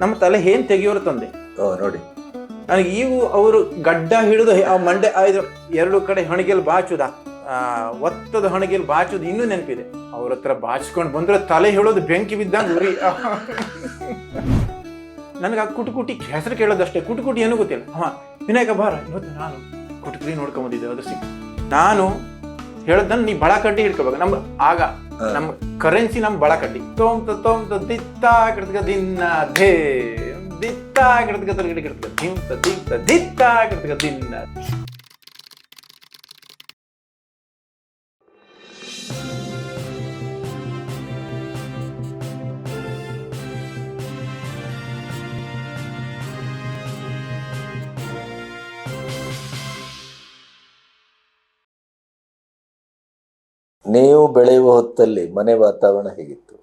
ನಮ್ಮ ತಲೆ ಏನ್ ತೆಗಿಯೋರು ತಂದೆ. ನೋಡಿ ನನಗೆ ಈಗೂ ಅವರು ಗಡ್ಡ ಹಿಡಿದು ಆ ಮಂಡೆ ಆಯ್ದು ಎರಡು ಕಡೆ ಹಣಿಗೆಲ್ ಬಾಚುದ, ಒತ್ತದ ಹಣಿಗೆಲ್ ಬಾಚುದು ಇನ್ನೂ ನೆನಪಿದೆ. ಅವ್ರ ಹತ್ರ ಬಾಚ್ಕೊಂಡು ಬಂದ್ರೆ ತಲೆ ಹೇಳೋದು ಬೆಂಕಿ ಬಿದ್ದಂಗೆ ಉರಿ. ನನಗೆ ಆ ಕುಟುಕುಟಿ ಹೆಸರು ಕೇಳೋದಷ್ಟೇ, ಕುಟುಕುಟಿ ಏನೂ ಗೊತ್ತಿಲ್ಲ. ವಿನಾಯಕ ಬಾರ ಇವತ್ತು ನಾನು ಕುಟುಕುಟಿ ನೋಡ್ಕೊಂಬಂದಿದ್ದೆ, ಅದು ಸಿಕ್ತು. ನಾನು ಹೇಳದನ್ನ ನೀ ಬಳಕಡ್ಡಿ ಹಿಡ್ಕೋಬೇಕು. ನಮ್ಮ ಕರೆನ್ಸಿ ನಮ್ಮ ಬಳಕಡ್ಡಿ. ತೋಮ್ತ ದಿತ್ತ ಕಿಡ್ತಕ ದಿನ್ನ ಧೇ ದಿತ್ತ ಕಿಡ್ತಕ ತರಗಡೆ ಕಿಡ್ತಕ ಧಿಂತ ದಿತ್ತ ದಿತ್ತ ಕಿಡ್ತಕ ದಿನ್ನ. ನೀವು ಬೆಳೆಯುವ ಹೊತ್ತಲ್ಲಿ ಮನೆ ವಾತಾವರಣ ಹೇಗಿತ್ತು?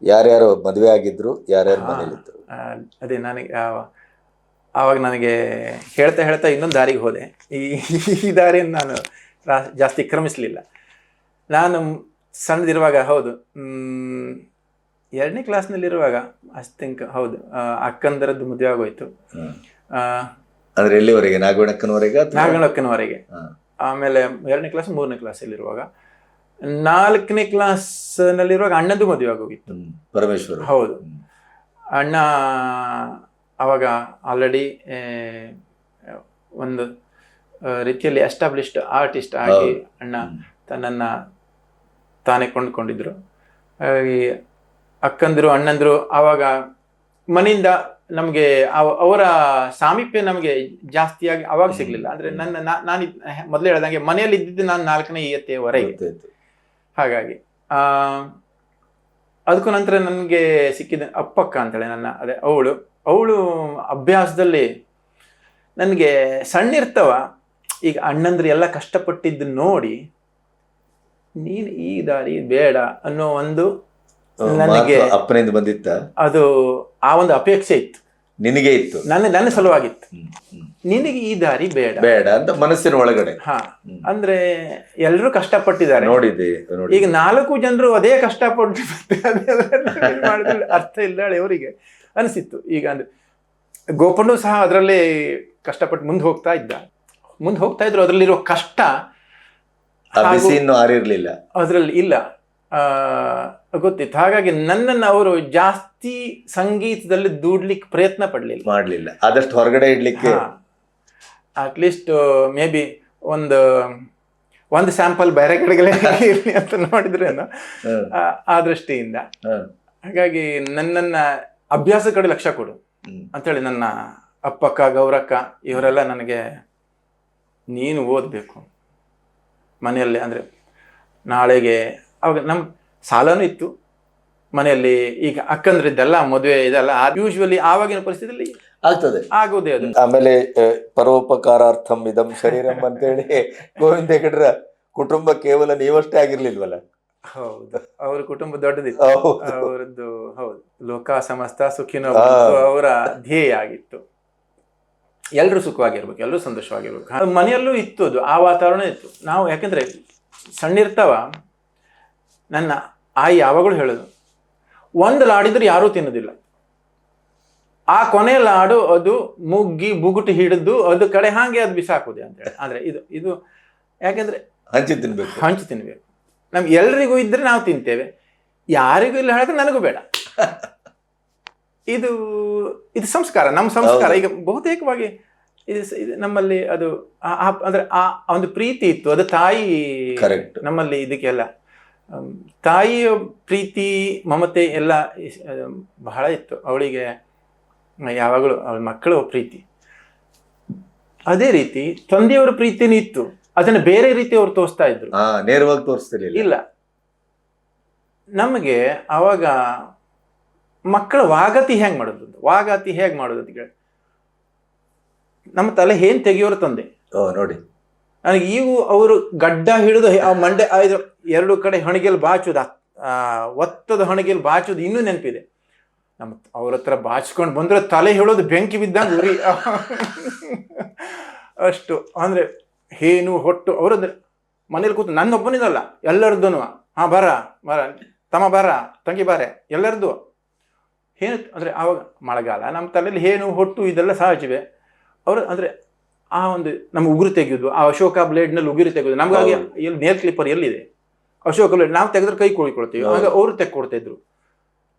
ಯಾರ್ಯಾರು ಮದುವೆ ಆಗಿದ್ರು, ಯಾರ್ಯಾರು ಮನೇಲಿದ್ರು? ಅದೇ ನನಗೆ ಆವಾಗ ನನಗೆ ಹೇಳ್ತಾ ಇನ್ನೊಂದು ದಾರಿಗೆ ಹೋದೆ. ಈ ದಾರಿಯನ್ನು ನಾನು ಜಾಸ್ತಿ ಕ್ರಮಿಸಲಿಲ್ಲ. ನಾನು ಸಣ್ಣದಿರುವಾಗ, ಹೌದು 2ನೇ ಕ್ಲಾಸ್ನಲ್ಲಿರುವಾಗ ಹೌದು, ಅಕ್ಕಂದರದ್ದು ಮದುವೆ ಆಗೋಯ್ತು. ಅಂದ್ರೆ ಎಲ್ಲಿವರೆಗೆ? ನಾಗಣಕ್ಕನವರೆಗೆ. ಆಮೇಲೆ 2ನೇ ಕ್ಲಾಸ್ 3ನೇ ಕ್ಲಾಸಲ್ಲಿರುವಾಗ, 4ನೇ ಕ್ಲಾಸ್ನಲ್ಲಿರುವಾಗ ಅಣ್ಣದ್ದು ಮದುವೆ ಆಗೋಗಿತ್ತು. ಪರಮೇಶ್ವರ್. ಹೌದು, ಅಣ್ಣ ಅವಾಗ ಆಲ್ರೆಡಿ ಒಂದು ರೀತಿಯಲ್ಲಿ ಎಸ್ಟಾಬ್ಲಿಷ್ಡ್ ಆರ್ಟಿಸ್ಟ್ ಆಗಿ ಅಣ್ಣ ತನ್ನನ್ನು ತಾನೇ ಕೊಂಡ್ಕೊಂಡಿದ್ರು. ಹಾಗಾಗಿ ಅಕ್ಕಂದರು ಅಣ್ಣಂದರು ಆವಾಗ ಮನೆಯಿಂದ ನಮಗೆ ಅವರ ಸಾಮೀಪ್ಯ ನಮಗೆ ಜಾಸ್ತಿಯಾಗಿ ಅವಾಗ ಸಿಗ್ಲಿಲ್ಲ. ಅಂದ್ರೆ ನಾನು ಮೊದಲೇ ಹೇಳ್ದಂಗೆ ಮನೆಯಲ್ಲಿ ಇದ್ದಿದ್ದು ನಾನು 4ನೇ ಇಯತ್ತೆಯವರೆಗೆ. ಹಾಗಾಗಿ ಅದಕ್ಕೂ ನಂತರ ನನಗೆ ಸಿಕ್ಕಿದ ಅಪ್ಪಕ್ಕ ಅಂತೇಳಿ ಅದೇ ಅವಳು ಅಭ್ಯಾಸದಲ್ಲಿ ನನಗೆ ಸಣ್ಣ ಇರ್ತವ. ಈಗ ಅಣ್ಣಂದ್ರೆ ಎಲ್ಲ ಕಷ್ಟಪಟ್ಟಿದ್ದು ನೋಡಿ ನೀನು ಈ ದಾರಿ ಬೇಡ ಅನ್ನೋ ಒಂದು ನನಗೆ ಅಪ್ಪನಿಂದ ಬಂದಿತ್ತ, ಅದು ಆ ಒಂದು ಅಪೇಕ್ಷೆ ಇತ್ತು. ನಿನಗೆ ಇತ್ತು? ನನ್ನ ಸಲುವಾಗಿತ್ತು. ನಿನಗೆ ಈ ದಾರಿ ಬೇಡ ಅಂತ ಮನಸ್ಸಿನ ಒಳಗಡೆ. ಅಂದ್ರೆ ಎಲ್ರು ಕಷ್ಟಪಟ್ಟಿದ್ದಾರೆ, ನೋಡಿದ್ದೆ. ಈಗ 4 ಜನರು ಅದೇ ಕಷ್ಟಪಟ್ಟು ಮಾಡಿದ್ರೆ ಅರ್ಥ ಇಲ್ಲ ಅವರಿಗೆ ಅನಿಸಿತ್ತು. ಈಗ ಅಂದ್ರೆ ಗೋಪಣ್ಣು ಸಹ ಅದರಲ್ಲೇ ಕಷ್ಟಪಟ್ಟು ಮುಂದೆ ಹೋಗ್ತಾ ಇದ್ರು. ಅದರಲ್ಲಿರೋ ಕಷ್ಟ ಆರಿರ್ಲಿಲ್ಲ, ಅದರಲ್ಲಿ ಇಲ್ಲ, ಗೊತ್ತಿತ್ತು. ಹಾಗಾಗಿ ನನ್ನನ್ನು ಅವರು ಜಾಸ್ತಿ ಸಂಗೀತದಲ್ಲಿ ದೂಡ್ಲಿಕ್ಕೆ ಪ್ರಯತ್ನ ಮಾಡಲಿಲ್ಲ. ಆದಷ್ಟು ಹೊರಗಡೆ ಇಡ್ಲಿಕ್ಕೆ ಅಟ್ಲೀಸ್ಟ್ ಮೇ ಬಿ ಒಂದು ಸ್ಯಾಂಪಲ್ ಬೇರೆ ಕಡೆಗಳೇ ಇರಲಿ ಅಂತ ನೋಡಿದ್ರೇನು ಆ ದೃಷ್ಟಿಯಿಂದ. ಹಾಗಾಗಿ ನನ್ನನ್ನ ಅಭ್ಯಾಸ ಕಡೆ ಲಕ್ಷ್ಯ ಕೊಡು ಅಂತೇಳಿ ನನ್ನ ಅಪ್ಪಕ್ಕ ಗೌರಕ್ಕ ಇವರೆಲ್ಲ ನನಗೆ ನೀನು ಓದಬೇಕು ಮನೆಯಲ್ಲಿ. ಅಂದರೆ ನಾಳೆಗೆ ಅವಾಗ ನಮ್ಮ ಸಾಲನೂ ಇತ್ತು ಮನೆಯಲ್ಲಿ. ಈಗ ಅಕ್ಕಂದ್ರಿದ್ದೆಲ್ಲ ಮದುವೆ ಇದೆಲ್ಲ ಯೂಶ್ವಲಿ ಆವಾಗಿನ ಪರಿಸ್ಥಿತಿಯಲ್ಲಿ ಆಗ್ತದೆ, ಆಗೋದೇ ಅದು. ಆಮೇಲೆ ಪರೋಪಕಾರಾರ್ಥಂ ಇದಂ ಶರೀರಂ ಅಂತೇಳಿ ಗೋವಿಂದ ಹೆಗಡೆರ ಕುಟುಂಬ ಕೇವಲ ನೀವಷ್ಟೇ ಆಗಿರ್ಲಿಲ್ವಲ್ಲ? ಹೌದು, ಅವ್ರ ಕುಟುಂಬ ದೊಡ್ಡದಿತ್ತು. ಅವರದ್ದು ಹೌದು, ಲೋಕ ಸಮಸ್ತ ಸುಖಿನೋ ಅವರ ಧ್ಯೇಯ ಆಗಿತ್ತು. ಎಲ್ಲರೂ ಸುಖವಾಗಿರ್ಬೇಕು, ಎಲ್ಲರೂ ಸಂತೋಷವಾಗಿರ್ಬೇಕು. ಅದು ಮನೆಯಲ್ಲೂ ಇತ್ತು, ಅದು ಆ ವಾತಾವರಣ ಇತ್ತು. ನಾವು ಯಾಕಂದ್ರೆ ಸಣ್ಣಿರ್ತಾವ, ನನ್ನ ಆಯಿ ಯಾವಾಗಲೂ ಹೇಳೋದು, ಒಂದು ಲಾಡಿದ್ರೆ ಯಾರೂ ತಿನ್ನೋದಿಲ್ಲ, ಆ ಕೊನೆ ಲಾಡು ಅದು ಮುಗ್ಗಿ ಬುಗುಟು ಹಿಡಿದು ಅದು ಕಡೆ ಹಾಗೆ ಅದು ಬಿಸಾಕೋದೆ ಅಂತೇಳಿ. ಅಂದ್ರೆ ಇದು ಯಾಕಂದ್ರೆ ಹಂಚಿ ತಿನ್ಬೇಕು. ನಮ್ಗೆ ಎಲ್ರಿಗೂ ಇದ್ರೆ ನಾವು ತಿಂತೇವೆ, ಯಾರಿಗೂ ಇಲ್ಲ ಹೇಳಿದ್ರೆ ನನಗೂ ಬೇಡ. ಇದು ಸಂಸ್ಕಾರ, ನಮ್ಮ ಸಂಸ್ಕಾರ. ಈಗ ಬಹುತೇಕವಾಗಿ ಇದು ನಮ್ಮಲ್ಲಿ ಅದು ಅಂದ್ರೆ ಆ ಒಂದು ಪ್ರೀತಿ ಇತ್ತು, ಅದು ತಾಯಿ ನಮ್ಮಲ್ಲಿ ಇದಕ್ಕೆಲ್ಲ ತಾಯಿಯ ಪ್ರೀತಿ ಮಮತೆ ಎಲ್ಲ ಬಹಳ ಇತ್ತು. ಅವಳಿಗೆ ಯಾವಾಗಲೂ ಅವಳ ಮಕ್ಕಳು ಪ್ರೀತಿ, ಅದೇ ರೀತಿ ತಂದೆಯವರ ಪ್ರೀತಿನೂ ಇತ್ತು. ಅದನ್ನ ಬೇರೆ ರೀತಿ ಅವ್ರು ತೋರಿಸ್ತಾ ಇದ್ರು, ನೇರವಾಗಿ ತೋರಿಸ್ತಿರ್ಲಿಲ್ಲ. ಇಲ್ಲ, ನಮಗೆ ಅವಾಗ ಮಕ್ಕಳ ವಾಗತಿ ಹೇಗೆ ಮಾಡೋದು ಅಂತ ಕೇಳಿ ನಮ್ಮ ತಲೆ ಏನ್ ತೆಗಿಯೋರು ತಂದೆ. ನೋಡಿ ನನಗೆ ಈಗೂ ಅವರು ಗಡ್ಡ ಹಿಡಿದು ಆ ಮಂಡೆ ಆಯ್ದು ಎರಡು ಕಡೆ ಹಣಿಗೆಲ್ ಬಾಚುದ, ಒತ್ತದ ಹಣಿಗೆಲ್ ಬಾಚುದು ಇನ್ನೂ ನೆನಪಿದೆ. ಅವ್ರ ಹತ್ರ ಬಾಚ್ಕೊಂಡು ಬಂದ್ರೆ ತಲೆ ಹೇಳೋದು ಬೆಂಕಿ ಬಿದ್ದಂಗೆ ಉರಿ. ಅಷ್ಟು ಅಂದ್ರೆ ಏನು ಹೊಟ್ಟು ಅವ್ರದ್ದು ಮನೇಲಿ ಕೂತು ನನ್ನೊಬ್ಬನಿದಲ್ಲ ಎಲ್ಲರದ್ದು, ಬರ ತಮ್ಮ ಬಾರ ತಂಗಿ ಬಾರೆ ಎಲ್ಲರದ್ದು ಹೇನು ಅಂದರೆ ಆವಾಗ ಮಳೆಗಾಲ, ನಮ್ಮ ತಲೆಯಲ್ಲಿ ಹೇನು ಹೊಟ್ಟು ಇದೆಲ್ಲ ಸಹಜವೇ. ಅವರು ಅಂದರೆ ಆ ಒಂದು ನಮ್ಮ ಉಗುರು ತೆಗೆಯೋದು, ಆ ಅಶೋಕ ಬ್ಲೇಡ್ನಲ್ಲಿ ಉಗುರು ತೆಗೆಯೋದು, ನಮಗಾಗಿ ಎಲ್ಲಿ ನೇಲ್ ಕ್ಲಿಪ್ಪರ್ ಎಲ್ಲಿದೆ ಅಶೋಕ ಬ್ಲೇಡ್, ನಾವು ತೆಗೆದ್ರೆ ಕೈ ಕೊಡ್ಕೊಳ್ತೀವಿ, ಆಗ ಅವರು ತೆಕ್ಕೊಡ್ತಾಯಿದ್ರು.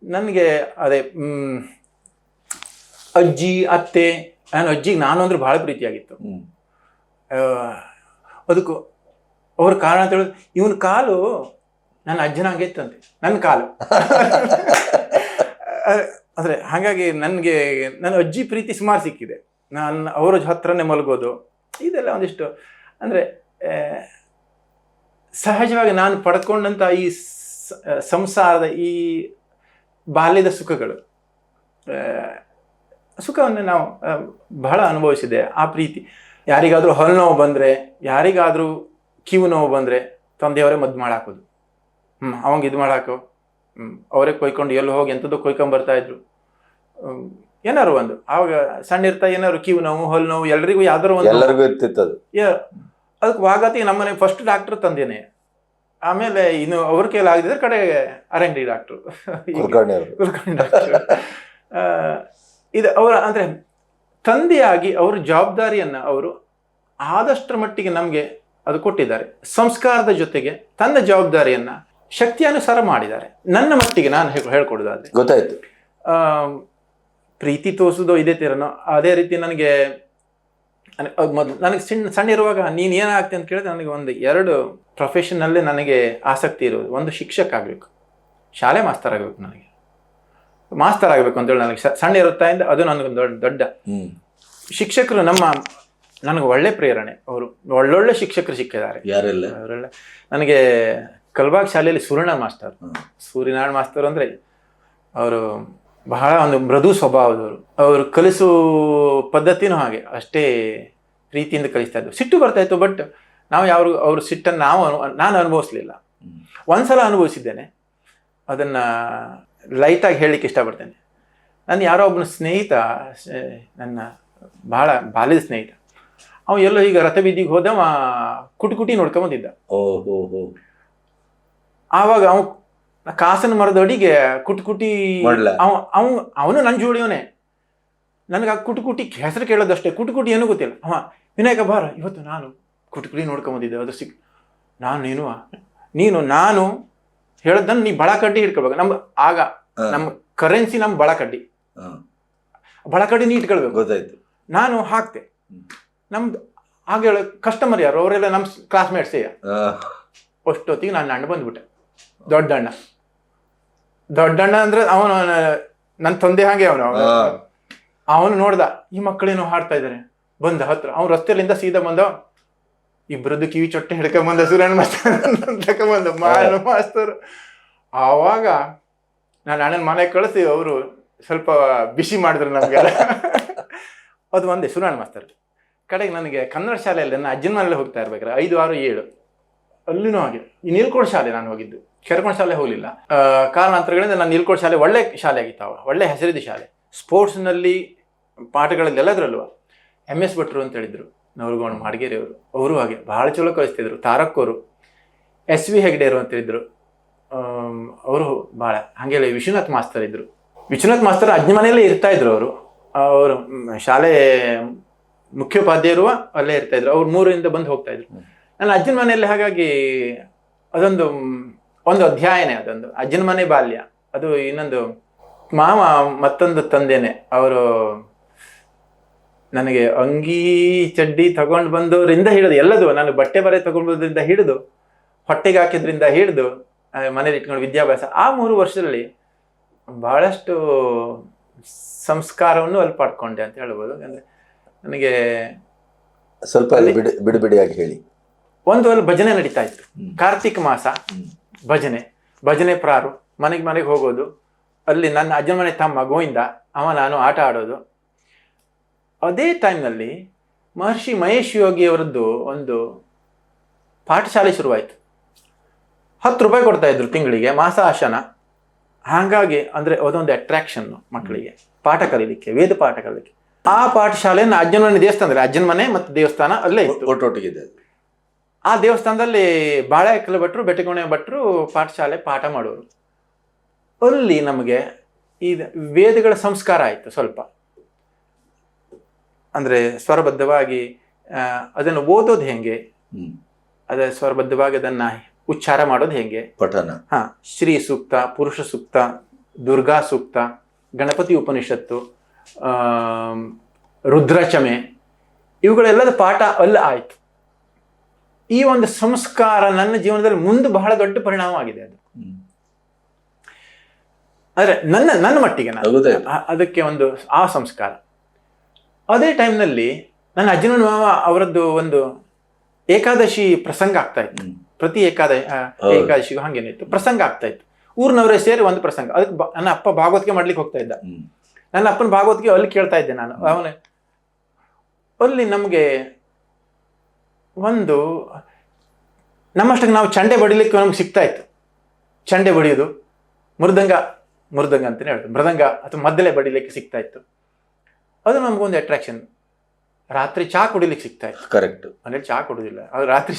ನನಗೆ ಅದೇ ಅಜ್ಜಿ ಅತ್ತೆ, ನಾನು ಅಜ್ಜಿಗೆ ನಾನು ಅಂದ್ರೆ ಭಾಳ ಪ್ರೀತಿಯಾಗಿತ್ತು. ಅದಕ್ಕೂ ಅವ್ರ ಕಾರಣ ಅಂತ ಹೇಳಿದ್ರೆ ಇವನ ಕಾಲು ನನ್ನ ಅಜ್ಜನಾಗೈತಂತೆ, ನನ್ನ ಕಾಲು ಅಂದರೆ ಹಾಗಾಗಿ ನನಗೆ ನನ್ನ ಅಜ್ಜಿ ಪ್ರೀತಿ ಸುಮಾರು ಸಿಕ್ಕಿದೆ. ನಾನು ಅವ್ರ ಹತ್ರನೇ ಮಲಗೋದು, ಇದೆಲ್ಲ ಒಂದಿಷ್ಟು ಅಂದರೆ ಸಹಜವಾಗಿ ನಾನು ಪಡ್ಕೊಂಡಂಥ ಈ ಸಂಸಾರದ ಈ ಬಾಲ್ಯದ ಸುಖವನ್ನು ನಾವು ಬಹಳ ಅನುಭವಿಸಿದೆ. ಆ ಪ್ರೀತಿ, ಯಾರಿಗಾದರೂ ಹಲ್ಲು ನೋವು ಬಂದರೆ, ಯಾರಿಗಾದರೂ ಕಿವು ನೋವು ಬಂದರೆ ತಂದೆಯವರೇ ಮದ್ದು ಮಾಡಾಕೋದು, ಅವಂಗೆ ಇದು ಮಾಡಾಕೋ, ಅವರೇ ಕೊಯ್ಕೊಂಡು ಎಲ್ಲಿ ಹೋಗಿ ಎಂಥದ್ದು ಕೊಯ್ಕೊಂಬರ್ತಾಯಿದ್ರು. ಏನಾರು ಒಂದು ಆವಾಗ ಸಣ್ಣ ಇರ್ತಾ ಏನಾದ್ರು ಕಿವು ನೋವು ಹಲ್ಲು ನೋವು ಎಲ್ರಿಗೂ ಯಾವ್ದಾರು ಒಂದು ಎಲ್ಲರಿಗೂ ಇರ್ತಿತ್ತು ಅದು. ಅದಕ್ಕೆ ವಾಗತಿ ನಮ್ಮನೆ ಫಸ್ಟ್ ಡಾಕ್ಟರ್ ತಂದೇನೆ, ಆಮೇಲೆ ಇನ್ನು ಅವ್ರ ಕೈಲಿ ಆಗದಿದ್ರೆ ಕಡೆ ಅರಂಗಿ ಡಾಕ್ಟ್ರು, ಕುಲಕರ್ಣಿ ಡಾಕ್ಟ್ರು. ಇದು ಅವರ ಅಂದರೆ ತಂದೆಯಾಗಿ ಅವ್ರ ಜವಾಬ್ದಾರಿಯನ್ನು ಅವರು ಆದಷ್ಟರ ಮಟ್ಟಿಗೆ ನಮಗೆ ಅದು ಕೊಟ್ಟಿದ್ದಾರೆ. ಸಂಸ್ಕಾರದ ಜೊತೆಗೆ ತನ್ನ ಜವಾಬ್ದಾರಿಯನ್ನು ಶಕ್ತಿಯಾನುಸಾರ ಮಾಡಿದ್ದಾರೆ. ನನ್ನ ಮಟ್ಟಿಗೆ ನಾನು ಹೇಳ್ಕೊಡೋದಾದ್ರೆ ಗೊತ್ತಾಯ್ತು. ಪ್ರೀತಿ ತೋರಿಸೋದು ಇದೇ ತೀರನೋ ಅದೇ ರೀತಿ ನನಗೆ ಮೊದಲು ನನಗೆ ಸಣ್ಣ ಇರುವಾಗ ನೀನು ಏನಾಗ್ತಿ ಅಂತ ಕೇಳಿದ್ರೆ ನನಗೆ ಒಂದು 2 ಪ್ರೊಫೆಷನಲ್ಲೇ ನನಗೆ ಆಸಕ್ತಿ ಇರೋದು. ಒಂದು ಶಿಕ್ಷಕ ಆಗಬೇಕು, ಶಾಲೆ ಮಾಸ್ತರ್ ಆಗಬೇಕು. ನನಗೆ ಮಾಸ್ತರ್ ಆಗಬೇಕು ಅಂತೇಳಿ ನನಗೆ ಸಣ್ಣ ಇರುತ್ತಾಯಿಂದ ಅದು ನನಗೊಂದು ದೊಡ್ಡ ಶಿಕ್ಷಕರು ನನಗೆ ಒಳ್ಳೆ ಪ್ರೇರಣೆ. ಅವರು ಒಳ್ಳೊಳ್ಳೆ ಶಿಕ್ಷಕರು ಸಿಕ್ಕಿದ್ದಾರೆ. ಯಾರೆಲ್ಲ? ಅವರೆಲ್ಲ ನನಗೆ ಕಲ್ಬಾಗ್ ಶಾಲೆಯಲ್ಲಿ ಸೂರ್ಯನಾರಾಯಣ ಮಾಸ್ತರ್ ಅಂದರೆ ಅವರು ಬಹಳ ಒಂದು ಮೃದು ಸ್ವಭಾವದವರು. ಅವರು ಕಲಿಸೋ ಪದ್ಧತಿನೂ ಹಾಗೆ ಅಷ್ಟೇ ಪ್ರೀತಿಯಿಂದ ಕಲಿಸ್ತಾ ಇದ್ರು. ಸಿಟ್ಟು ಬರ್ತಾ ಇತ್ತು, ಬಟ್ ನಾವು ಅವ್ರ ಸಿಟ್ಟನ್ನು ನಾನು ಅನುಭವಿಸ್ಲಿಲ್ಲ. ಒಂದ್ಸಲ ಅನುಭವಿಸಿದ್ದೇನೆ, ಅದನ್ನು ಲೈಟಾಗಿ ಹೇಳಲಿಕ್ಕೆ ಇಷ್ಟಪಡ್ತೇನೆ. ನಾನು ಯಾರೋ ಒಬ್ಬನ ಸ್ನೇಹಿತ, ನನ್ನ ಬಹಳ ಬಾಲ್ಯದ ಸ್ನೇಹಿತ, ಅವ ಎಲ್ಲೋ ಈಗ ರಥಬೀದಿಗೆ ಹೋದವ ಕುಟಿ ನೋಡ್ಕೊಂಬಂದಿದ್ದ. ಆವಾಗ ಕಾಸನ ಮರದ ಅಡಿಗೆ ಕುಟಿ ಅವನು ನನ್ನ ಜೋಡಿಯವನೇ. ನನಗೆ ಆ ಕುಟಿ ಹೆಸರು ಕೇಳೋದಷ್ಟೇ, ಕುಟಿ ಏನೂ ಗೊತ್ತಿಲ್ಲ. ವಿನಾಯಕ ಬಾರ ಇವತ್ತು ನಾನು ಕುಟಿ ನೋಡ್ಕೊಂಬಂದಿದ್ದೆ, ಅದು ನಾನು ಹೇಳದನ್ನು ನೀ ಬಳಕಡ್ಡಿ ಹಿಡ್ಕೊಳ್ಬೇಕು. ನಮ್ಮ ಕರೆನ್ಸಿ ನಮ್ಮ ಬಳಕಡ್ಡಿ ನೀ ಇಟ್ಕೊಳ್ಬೇಕು. ಗೊತ್ತಾಯ್ತು. ನಾನು ಹಾಕ್ತೆ. ನಮ್ದು ಹಾಗೆ ಹೇಳ ಕಸ್ಟಮರ್ ಯಾರು ಅವರೆಲ್ಲ ನಮ್ಮ ಕ್ಲಾಸ್ಮೇಟ್ಸೇ. ಅಷ್ಟೊತ್ತಿಗೆ ನನ್ನ ಅಣ್ಣ ಬಂದ್ಬಿಟ್ಟೆ, ದೊಡ್ಡಣ್ಣ ಅಂದ್ರೆ ಅವನು ನನ್ನ ತಂದೆ ಹಾಗೆ. ಅವನು ನೋಡ್ದ, ಈ ಮಕ್ಕಳೇನೋ ಹಾಡ್ತಾ ಇದ್ದಾರೆ, ಬಂದ ಹತ್ರ. ಅವ್ನು ರಸ್ತೆಯಲ್ಲಿಂದ ಸೀದಾ ಬಂದ, ಇಬ್ಬರದ್ದು ಕಿವಿ ಚೊಟ್ಟೆ ಹಿಡ್ಕೊಂಬಂದ, ಸೂರ್ಯನ ಮಾಸ್ತರ್ ಮಾಸ್ತರು. ಆವಾಗ ನಾನು ಅಣ್ಣನ ಮನೆಗೆ ಕಳಿಸಿ ಅವರು ಸ್ವಲ್ಪ ಬಿಸಿ ಮಾಡಿದ್ರು ನಮಗೆಲ್ಲ. ಅದು ಒಂದೇ ಸೂರ್ಯನ ಮಾಸ್ತರ್. ಕಡೆಗೆ ನನಗೆ ಕನ್ನಡ ಶಾಲೆಯಲ್ಲಿ ನನ್ನ ಅಜ್ಜನ ಮನೇಲಿ ಹೋಗ್ತಾ ಇರ್ಬೇಕಾರೆ 5, 6, 7 ಅಲ್ಲಿನೂ ಹಾಗೆ. ಈ ನೀಲ್ಕೋಡ್ ಶಾಲೆ ನಾನು ಹೋಗಿದ್ದು, ಕೆರಕೊಂಡ ಶಾಲೆ ಹೋಗಲಿಲ್ಲ. ಕಾರಣಾಂತರಗಳಿಂದ ನಾನು ನೀಲ್ಕೋಡ್ ಶಾಲೆ ಒಳ್ಳೆ ಶಾಲೆ ಆಗಿತ್ತು, ಒಳ್ಳೆ ಹೆಸರಿದ ಶಾಲೆ. ಸ್ಪೋರ್ಟ್ಸ್ನಲ್ಲಿ ಪಾಠಗಳಲ್ಲಿ ಎಲ್ಲದ್ರಲ್ವ MS ಭಟ್ರು ಅಂತ ಹೇಳಿದ್ರು, ನವಲಗೋಣ ಮಾಡಗೇರಿ ಅವರು ಹಾಗೆ ಭಾಳ ಚಲೋ ಕಲಿಸ್ತಿದ್ರು. ತಾರಕ್ಕವರು, SV ಹೆಗ್ಡೆಯರು ಅಂತ ಹೇಳಿದ್ರು, ಅವರು ಭಾಳ ಹಾಗೆ. ವಿಶ್ವನಾಥ್ ಮಾಸ್ತರ್ ಇದ್ರು. ವಿಶ್ವನಾಥ್ ಮಾಸ್ತರ್ ಅಜ್ಜ ಮನೆಯಲ್ಲೇ ಇರ್ತಾ ಇದ್ರು. ಅವರು ಶಾಲೆ ಮುಖ್ಯೋಪಾಧ್ಯಾಯರು ಅಲ್ಲೇ ಇರ್ತಾ ಇದ್ರು. ಅವ್ರು 3ರಿಂದ ಬಂದು ಹೋಗ್ತಾ ಇದ್ರು ನನ್ನ ಅಜ್ಜನ ಮನೆಯಲ್ಲಿ. ಹಾಗಾಗಿ ಒಂದು ಅಧ್ಯಾಯನೇ, ಅದೊಂದು ಅಜ್ಜನ ಮನೆ ಬಾಲ್ಯ. ಅದು ಇನ್ನೊಂದು ಮಾವ ಮತ್ತೊಂದು ತಂದೆನೆ. ಅವರು ನನಗೆ ಅಂಗಿ ಚಡ್ಡಿ ತಗೊಂಡು ಬಂದವರಿಂದ ಹಿಡಿದು ಎಲ್ಲದು, ನಾನು ಬಟ್ಟೆ ಬರೆ ತಗೊಂಡು ಬಂದ್ರಿಂದ ಹಿಡಿದು ಹೊಟ್ಟೆಗೆ ಹಾಕಿದ್ರಿಂದ ಹಿಡಿದು ಮನೇಲಿ ಇಟ್ಕೊಂಡು ವಿದ್ಯಾಭ್ಯಾಸ, ಆ 3 ವರ್ಷದಲ್ಲಿ ಬಹಳಷ್ಟು ಸಂಸ್ಕಾರವನ್ನು ಅಲ್ಲಿ ಪಡ್ಕೊಂಡೆ ಅಂತ ಹೇಳ್ಬೋದು. ಅಂದರೆ ನನಗೆ ಸ್ವಲ್ಪ ಬಿಡಿಯಾಗಿ ಹೇಳಿ. ಒಂದು ಭಜನೆ ನಡೀತಾ ಇತ್ತು, ಕಾರ್ತಿಕ ಮಾಸ ಭಜನೆ ಪ್ರಾರು. ಮನೆಗೆ ಹೋಗೋದು, ಅಲ್ಲಿ ನನ್ನ ಅಜ್ಜನ ಮನೆ ತಮ್ಮ ಗೋವಿಂದ, ನಾನು ಆಟ ಆಡೋದು. ಅದೇ ಟೈಮ್ನಲ್ಲಿ ಮಹರ್ಷಿ ಮಹೇಶ್ ಯೋಗಿ ಅವರದ್ದು ಒಂದು ಪಾಠಶಾಲೆ ಶುರುವಾಯಿತು. 10 ರೂಪಾಯಿ ಕೊಡ್ತಾ ಇದ್ರು ತಿಂಗಳಿಗೆ, ಮಾಸ ಆಶನ. ಹಾಗಾಗಿ ಅಂದರೆ ಅದೊಂದು ಅಟ್ರಾಕ್ಷನ್ ಮಕ್ಕಳಿಗೆ ಪಾಠ ಕಲೀಲಿಕ್ಕೆ, ವೇದ ಪಾಠ ಕಲೀಲಿಕ್ಕೆ. ಆ ಪಾಠಶಾಲೆಯನ್ನು ಅಜ್ಜನ ಮನೆ ದೇವಸ್ಥಾನ, ಅಜ್ಜನ ಮನೆ ಮತ್ತು ದೇವಸ್ಥಾನ ಅಲ್ಲೇ ಇತ್ತು, ಒಟ್ಟೊಟ್ಟಿಗಿದೆ. ಆ ದೇವಸ್ಥಾನದಲ್ಲಿ ಬಾಳೆಕಲ್ ಭಟ್ರು, ಬೆಟ್ಟಗೋಣೆ ಭಟ್ರು ಪಾಠಶಾಲೆ ಪಾಠ ಮಾಡೋರು. ಅಲ್ಲಿ ನಮಗೆ ಈ ವೇದಗಳ ಸಂಸ್ಕಾರ ಆಯಿತು ಸ್ವಲ್ಪ. ಅಂದರೆ ಸ್ವರಬದ್ಧವಾಗಿ ಅದನ್ನು ಓದೋದು ಹೆಂಗೆ, ಅದೇ ಸ್ವರಬದ್ಧವಾಗಿ ಅದನ್ನು ಉಚ್ಚಾರ ಮಾಡೋದು ಹೆಂಗೆ, ಪಠನ. ಶ್ರೀ ಸೂಕ್ತ, ಪುರುಷ ಸೂಕ್ತ, ದುರ್ಗಾ ಸೂಕ್ತ, ಗಣಪತಿ ಉಪನಿಷತ್ತು, ರುದ್ರಚಮೆ, ಇವುಗಳೆಲ್ಲದ ಪಾಠ ಅಲ್ಲ ಆಯಿತು. ಈ ಒಂದು ಸಂಸ್ಕಾರ ನನ್ನ ಜೀವನದಲ್ಲಿ ಮುಂದೆ ಬಹಳ ದೊಡ್ಡ ಪರಿಣಾಮ ಆಗಿದೆ. ಅದು ಅಂದರೆ ನನ್ನ ಮಟ್ಟಿಗೆ ನಾನು ಅದಕ್ಕೆ ಒಂದು ಆ ಸಂಸ್ಕಾರ. ಅದೇ ಟೈಮ್ನಲ್ಲಿ ನನ್ನ ಅಜ್ಜನ ಮಾವ ಅವರದ್ದು ಒಂದು ಏಕಾದಶಿ ಪ್ರಸಂಗ ಆಗ್ತಾ ಇತ್ತು. ಪ್ರತಿ ಏಕಾದಶಿಗೂ ಹಂಗೇನಿತ್ತು, ಪ್ರಸಂಗ ಆಗ್ತಾ ಇತ್ತು. ಊರಿನವರೇ ಸೇರಿ ಒಂದು ಪ್ರಸಂಗ. ಅದಕ್ಕೆ ನನ್ನ ಅಪ್ಪ ಭಾಗವತಿಗೆ ಮಾಡ್ಲಿಕ್ಕೆ ಹೋಗ್ತಾ ಇದ್ದ. ನನ್ನ ಅಪ್ಪನ ಭಾಗವತಿಗೆ ಅಲ್ಲಿ ಕೇಳ್ತಾ ಇದ್ದೆ ನಾನು. ಅಲ್ಲಿ ನಮಗೆ ಒಂದು ನಮ್ಮಷ್ಟಕ್ಕೆ ನಾವು ಚಂಡೆ ಬಡಿಲಿಕ್ಕೆ ನಮ್ಗೆ ಸಿಗ್ತಾ ಇತ್ತು. ಚಂಡೆ ಬಡಿಯೋದು, ಮೃದಂಗ ಅಂತಲೇ ಹೇಳ್ತಾರೆ, ಮೃದಂಗ ಅಥವಾ ಮದ್ದಲೆ ಬಡಿಲಿಕ್ಕೆ ಸಿಗ್ತಾ ಇತ್ತು. ಅದು ನಮಗೊಂದು ಅಟ್ರಾಕ್ಷನ್. ರಾತ್ರಿ ಚಹಾ ಕುಡಿಲಿಕ್ಕೆ ಸಿಗ್ತಾ ಇತ್ತು. ಕರೆಕ್ಟ್. ಮನೇಲಿ ಚಹಾ ಕುಡಿದಿಲ್ಲ, ಅದು ರಾತ್ರಿ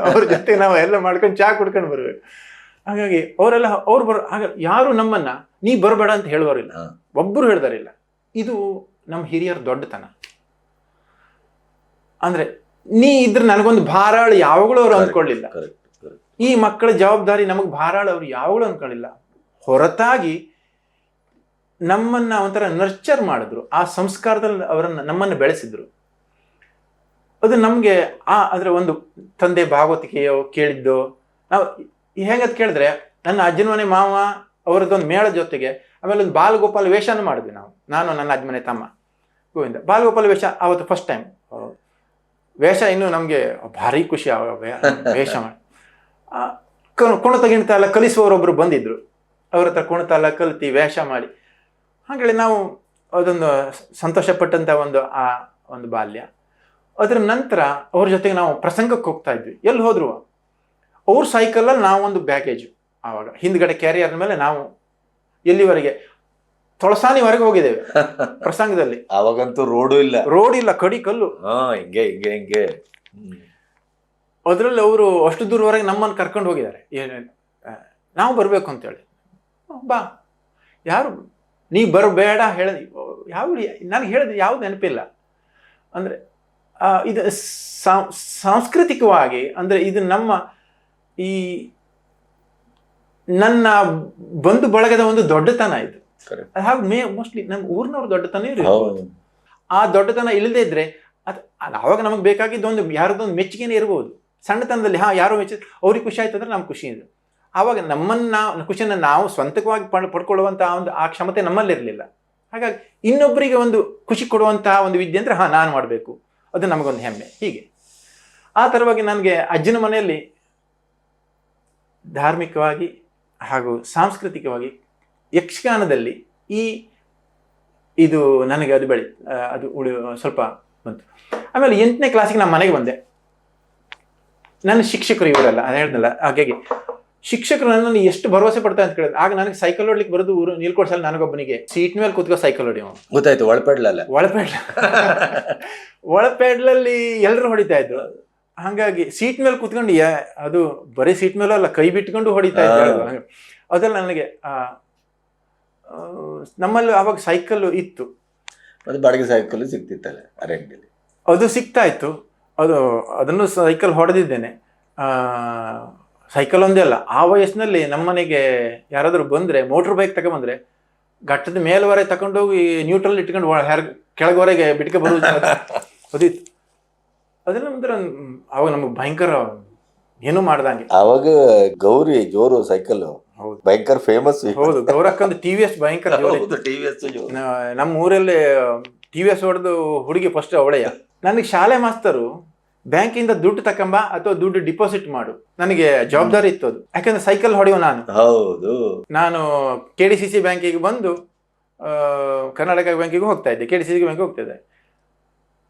ಅವ್ರ ಜೊತೆ ನಾವು ಎಲ್ಲ ಮಾಡ್ಕೊಂಡು ಚಹಾ ಕುಡ್ಕೊಂಡು ಬರ್ಬೇಕು. ಹಾಗಾಗಿ ಅವ್ರು ಆಗ ಯಾರು ನಮ್ಮನ್ನ ನೀ ಬರಬೇಡ ಅಂತ ಹೇಳುವರಿಲ್ಲ, ಒಬ್ಬರು ಹೇಳ್ದಾರಿಲ್ಲ. ಇದು ನಮ್ಮ ಹಿರಿಯರ ದೊಡ್ಡತನ. ಅಂದ್ರೆ ನೀ ಇದ್ರ ನನಗೊಂದು ಭಾರಾಳ ಯಾವಾಗಲೂ ಅವ್ರು ಅಂದ್ಕೊಳ್ಳಿಲ್ಲ. ಈ ಮಕ್ಕಳ ಜವಾಬ್ದಾರಿ ನಮಗೆ ಭಾರಾಳ ಅವ್ರು ಯಾವಾಗಲೂ ಅಂದ್ಕೊಳ್ಳಿಲ್ಲ. ಹೊರತಾಗಿ ನಮ್ಮನ್ನ ಒಂಥರ ನರ್ಚರ್ ಮಾಡಿದ್ರು, ಆ ಸಂಸ್ಕಾರದಲ್ಲಿ ನಮ್ಮನ್ನು ಬೆಳೆಸಿದ್ರು. ಅದು ನಮಗೆ ಅಂದ್ರೆ ಒಂದು ತಂದೆ ಭಾಗವತಿಕೆಯೋ ಕೇಳಿದ್ದೋ. ನಾವು ಹೆಂಗಂತ ಕೇಳಿದ್ರೆ, ನನ್ನ ಅಜ್ಜನ ಮನೆ ಮಾವ ಅವರದ್ದೊಂದು ಮೇಳ ಜೊತೆಗೆ ಆಮೇಲೆ ಒಂದು ಬಾಲಗೋಪಾಲ ವೇಷನೂ ಮಾಡಿದ್ವಿ ನಾವು, ನಾನು ನನ್ನ ಅಜ್ಜ ಮನೆ ತಮ್ಮ ಗೋವಿಂದ. ಬಾಲಗೋಪಾಲ ವೇಷ ಆವತ್ತು ಫಸ್ಟ್ ಟೈಮ್ ವೇಷ. ಇನ್ನು ನಮಗೆ ಭಾರಿ ಖುಷಿ ವೇಷ ಮಾಡಿ. ಕುಣಿತ ಗಿಣಿತ ಎಲ್ಲ ಕಲಿಸುವವರೊಬ್ಬರು ಬಂದಿದ್ರು, ಅವ್ರ ಹತ್ರ ಕುಣಿತ ಎಲ್ಲ ಕಲಿತು ವೇಷ ಮಾಡಿ ಹಾಗೇಳಿ ನಾವು ಅದೊಂದು ಸಂತೋಷಪಟ್ಟಂಥ ಒಂದು ಬಾಲ್ಯ. ಅದರ ನಂತರ ಅವ್ರ ಜೊತೆಗೆ ನಾವು ಪ್ರಸಂಗಕ್ಕೆ ಹೋಗ್ತಾ ಇದ್ವಿ. ಎಲ್ಲಿ ಹೋದ್ರು ಅವ್ರ ಸೈಕಲಲ್ಲಿ ನಾವೊಂದು ಬ್ಯಾಗೇಜು, ಆವಾಗ ಹಿಂದ್ಗಡೆ ಕ್ಯಾರಿಯರ್ ಮೇಲೆ ನಾವು ಎಲ್ಲಿವರೆಗೆ ತೊಳಸಾನಿವರೆಗೆ ಹೋಗಿದ್ದೇವೆ ಪ್ರಸಂಗದಲ್ಲಿ. ಅವಾಗಂತೂ ರೋಡು ಇಲ್ಲ, ಕಡಿ ಕಲ್ಲು. ಹಿಂಗೆ ಅದ್ರಲ್ಲಿ ಅವರು ಅಷ್ಟು ದೂರವರೆಗೆ ನಮ್ಮನ್ನು ಕರ್ಕೊಂಡು ಹೋಗಿದ್ದಾರೆ. ನಾವು ಬರಬೇಕು ಅಂತೇಳಿ. ಬಾ, ಯಾರು ನೀ ಬರಬೇಡ ಹೇಳಿದ ನನಗೆ ಹೇಳಿದ ಯಾವ್ದು ನೆನಪಿಲ್ಲ. ಅಂದರೆ ಇದು ಸಾಂಸ್ಕೃತಿಕವಾಗಿ ಅಂದರೆ ಇದು ಈ ನನ್ನ ಬಂಧು ಬಳಗದ ಒಂದು ದೊಡ್ಡತನ ಇದು. ಹಾಗೆ ಮೋಸ್ಟ್ಲಿ ನಮ್ಮ ಊರಿನವ್ರ ದೊಡ್ಡತನ ಇರ್ಬೋದು. ಆ ದೊಡ್ಡತನ ಇಲ್ಲದೇ ಇದ್ರೆ ಅವಾಗ ನಮಗೆ ಬೇಕಾಗಿದ್ದು ಒಂದು ಯಾರದೊಂದು ಮೆಚ್ಚುಗೆನೇ ಇರ್ಬೋದು. ಸಣ್ಣತನದಲ್ಲಿ ಯಾರೋ ಅವ್ರಿಗೆ ಖುಷಿ ಆಯ್ತು ಅಂದ್ರೆ ನಮ್ಗೆ ಖುಷಿ ಇದೆ. ಆವಾಗ ಖುಷಿಯನ್ನು ನಾವು ಸ್ವಂತವಾಗಿ ಪಡ್ಕೊಳ್ಳುವಂತಹ ಆ ಕ್ಷಮತೆ ನಮ್ಮಲ್ಲಿರಲಿಲ್ಲ. ಹಾಗಾಗಿ ಇನ್ನೊಬ್ಬರಿಗೆ ಒಂದು ಖುಷಿ ಕೊಡುವಂತಹ ಒಂದು ವಿದ್ಯೆ ಅಂದ್ರೆ ನಾನು ಮಾಡಬೇಕು, ಅದು ನಮಗೊಂದು ಹೆಮ್ಮೆ. ಹೀಗೆ ಆ ಥರವಾಗಿ ನನಗೆ ಅಜ್ಜನ ಮನೆಯಲ್ಲಿ ಧಾರ್ಮಿಕವಾಗಿ ಹಾಗೂ ಸಾಂಸ್ಕೃತಿಕವಾಗಿ ಯಕ್ಷಗಾನದಲ್ಲಿ ಇದು ನನಗೆ ಅದು ಸ್ವಲ್ಪ ಬಂತು. ಆಮೇಲೆ 8ನೇ ಕ್ಲಾಸಿಗೆ ನಾನು ಮನೆಗೆ ಬಂದೆ. ನನ್ನ ಶಿಕ್ಷಕರು ಇವರಲ್ಲ, ಅದು ಹೇಳ್ದಲ್ಲ, ಹಾಗಾಗಿ ಶಿಕ್ಷಕರು ನನ್ನನ್ನು ಎಷ್ಟು ಭರವಸೆ ಪಡ್ತಾ ಅಂತ ಕೇಳಿದ್ರು. ಆಗ ನನಗೆ ಸೈಕಲ್ ಹೊಡ್ಲಿಕ್ಕೆ ಬರೋದು ನೀಲ್ಕೋಡ್ಸಲ್ಲ ನನಗೊಬ್ಬನಿಗೆ. ಸೀಟ್ ಮೇಲೆ ಕೂತ್ಕೋ ಸೈಕಲ್ ಹೊಡಿ. ಗೊತ್ತಾಯ್ತು, ಒಳಪೆಡ್ಲಲ್ಲಿ ಎಲ್ಲರೂ ಹೊಡಿತಾ ಇದ್ರು. ಹಾಗಾಗಿ ಸೀಟ್ ಮೇಲೆ ಕೂತ್ಕೊಂಡು ಅದು ಬರೀ ಸೀಟ್ ಮೇಲೂ ಅಲ್ಲ, ಕೈ ಬಿಟ್ಕೊಂಡು ಹೊಡಿತಾ ಇದ್ರು. ಅದೆಲ್ಲ ನನಗೆ ನಮ್ಮಲ್ಲಿ ಆವಾಗ ಸೈಕಲ್ ಇತ್ತು, ಬಾಡಿಗೆ ಸೈಕಲ್ ಸಿಗ್ತಿತ್ತಲ್ಲ ಅರೇಂಜಲ್ಲಿ, ಅದು ಸಿಗ್ತಾ ಇತ್ತು. ಅದನ್ನು ಸೈಕಲ್ ಹೊಡೆದಿದ್ದೇನೆ. ಸೈಕಲ್ ಒಂದೇ ಅಲ್ಲ, ಆ ವಯಸ್ಸಿನಲ್ಲಿ ನಮ್ಮನೆಗೆ ಯಾರಾದರೂ ಬಂದರೆ ಮೋಟ್ರ್ ಬೈಕ್ ತಗೊಂಡ್ಬಂದ್ರೆ ಘಟ್ಟದ ಮೇಲ್ವರೆಗೆ ತಗೊಂಡೋಗಿ ನ್ಯೂಟ್ರಲ್ ಇಟ್ಕೊಂಡು ಕೆಳಗವರೆಗೆ ಬಿಟ್ಕೆ ಬರುವುದು ಅದಿತ್ತು. ಅದೆಲ್ಲ ಒಂಥರ ಅವಾಗ ನಮಗೆ ಭಯಂಕರ ಏನೂ ಮಾಡ್ದಂಗೆ. ಅವಾಗ ಗೌರಿ ಜೋರು ಸೈಕಲ್, ಹೌದು, ಭಯಂಕರ ಫೇಮಸ್. ಹೌದು, ಗೌರಕ್ಕಂದು TVS ಭಯಂಕರ ಜೋರು. ನಮ್ಮ ಊರಲ್ಲಿ TVS ಹೊಡೆದು ಹುಡುಗಿ ಫಸ್ಟ್ ಅವಳೆಯ. ನನಗೆ ಶಾಲೆ ಮಾಸ್ತರು ಬ್ಯಾಂಕಿಂದ ದುಡ್ಡು ತಕೊಂಬ ಅಥವಾ ದುಡ್ಡು ಡಿಪಾಸಿಟ್ ಮಾಡು, ನನಗೆ ಜವಾಬ್ದಾರಿ ಇತ್ತು ಅದು. ಯಾಕಂದ್ರೆ ಸೈಕಲ್ ಹೊಡೆಯುವ ನಾನು KDCC ಬ್ಯಾಂಕಿಗೆ ಬಂದು ಕರ್ನಾಟಕ ಬ್ಯಾಂಕಿಗೂ ಹೋಗ್ತಾ ಇದ್ದೆ, KDCC ಬ್ಯಾಂಕಿಗೆ ಹೋಗ್ತಾ ಇದ್ದೆ.